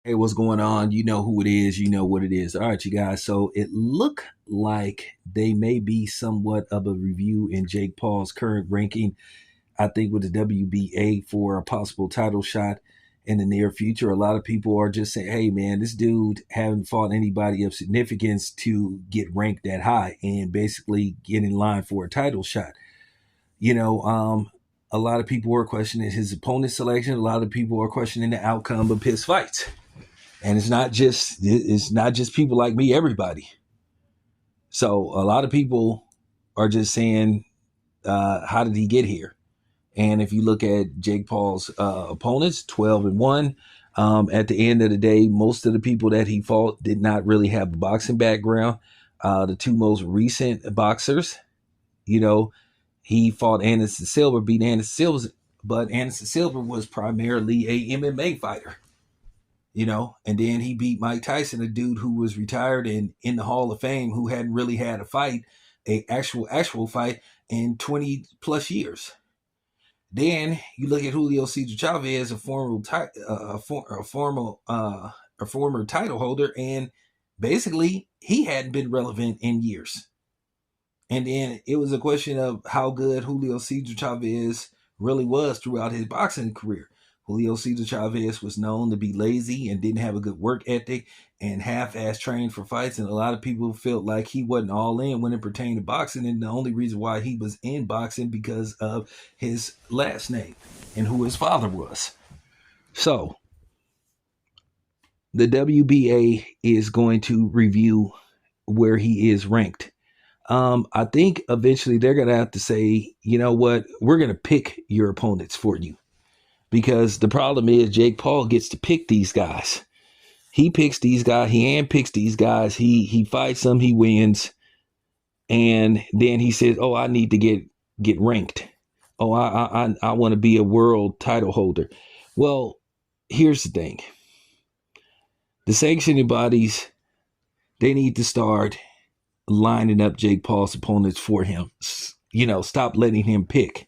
Hey, what's going on? You know who it is. You know what it is. All right, you guys. So it looked like they may be somewhat of a review in Jake Paul's current ranking. I think with the WBA for a possible title shot in the near future. A lot of people are just saying, "Hey, man, this dude haven't fought anybody of significance to get ranked that high and basically get in line for a title shot." You know, a lot of people are questioning his opponent selection. A lot of people are questioning the outcome of his fights. And it's not just people like me, everybody. So a lot of people are just saying, how did he get here? And if you look at Jake Paul's opponents, 12-1. At the end of the day, most of the people that he fought did not really have a boxing background. The two most recent boxers, you know, he fought Anderson Silva, beat Anderson Silva, but Anderson Silva was primarily a MMA fighter. And then he beat Mike Tyson, a dude who was retired and in the Hall of Fame, who hadn't really had a fight, a actual fight in 20 plus years. Then you look at Julio Cesar Chavez, a former title holder, and basically he hadn't been relevant in years. And then it was a question of how good Julio Cesar Chavez really was throughout his boxing career. Julio Cesar Chavez was known to be lazy and didn't have a good work ethic and half-ass trained for fights. And a lot of people felt like he wasn't all in when it pertained to boxing. And the only reason why he was in boxing because of his last name and who his father was. So the WBA is going to review where he is ranked. I think eventually they're going to have to say, you know what, we're going to pick your opponents for you. Because the problem is Jake Paul gets to pick these guys. He picks these guys. He handpicks these guys. He fights them. He wins. And then he says, oh, I need to get ranked. Oh, I want to be a world title holder. Well, here's the thing. The sanctioning bodies, they need to start lining up Jake Paul's opponents for him. Stop letting him pick.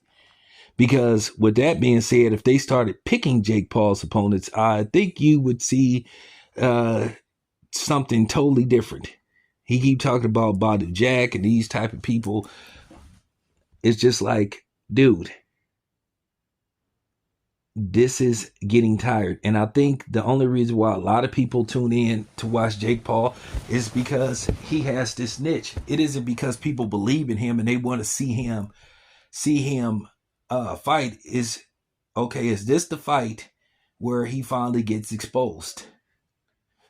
Because with that being said, if they started picking Jake Paul's opponents, I think you would see something totally different. He keep talking about Badu Jack and these type of people. It's just like, dude, this is getting tired. And I think the only reason why a lot of people tune in to watch Jake Paul is because he has this niche. It isn't because people believe in him and they want to see him fight. Is this the fight where he finally gets exposed?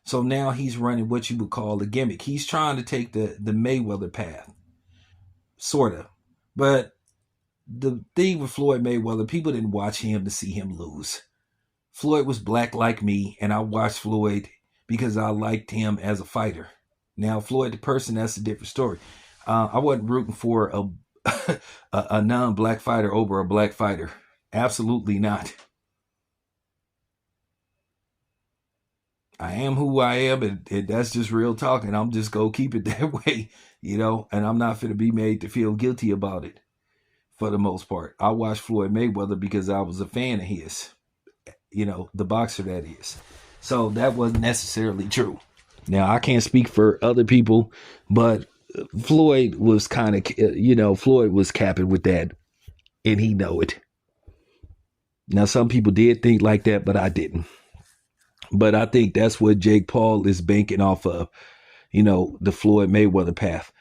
So now he's running what you would call a gimmick. He's trying to take the Mayweather path, sort of. But the thing with Floyd Mayweather, people didn't watch him to see him lose. Floyd was black like me, and I watched Floyd because I liked him as a fighter. Now, Floyd the person, that's a different story. I wasn't rooting for a non-black fighter over a black fighter. Absolutely not. I am who I am, and that's just real talk, and I'm just gonna keep it that way, and I'm not gonna be made to feel guilty about it for the most part. I watched Floyd Mayweather because I was a fan of his, the boxer that is. So that wasn't necessarily true. Now, I can't speak for other people, but Floyd was kind of, Floyd was capping with that, and he know it. Now, some people did think like that, but I didn't. But I think that's what Jake Paul is banking off of, the Floyd Mayweather path.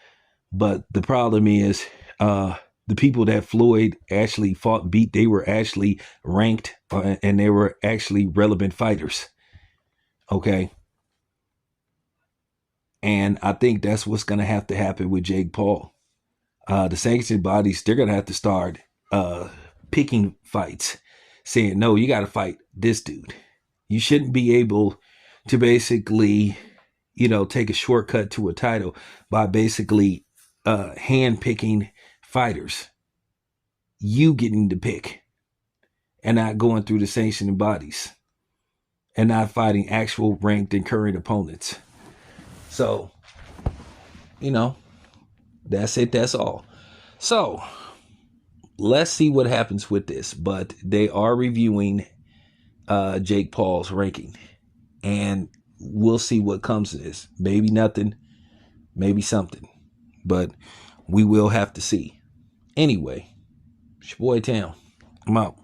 But the problem is, the people that Floyd actually fought, beat, they were actually ranked and they were actually relevant fighters. Okay. And I think that's what's going to have to happen with Jake Paul. The sanctioned bodies, they're going to have to start picking fights, saying, no, you got to fight this dude. You shouldn't be able to basically, take a shortcut to a title by basically hand picking fighters. You getting to pick and not going through the sanctioning bodies and not fighting actual ranked and current opponents. So, that's it. That's all. So, let's see what happens with this. But they are reviewing Jake Paul's ranking. and we'll see what comes of this. Maybe nothing, maybe something, but we will have to see. Anyway, it's your boy Tam. I'm out.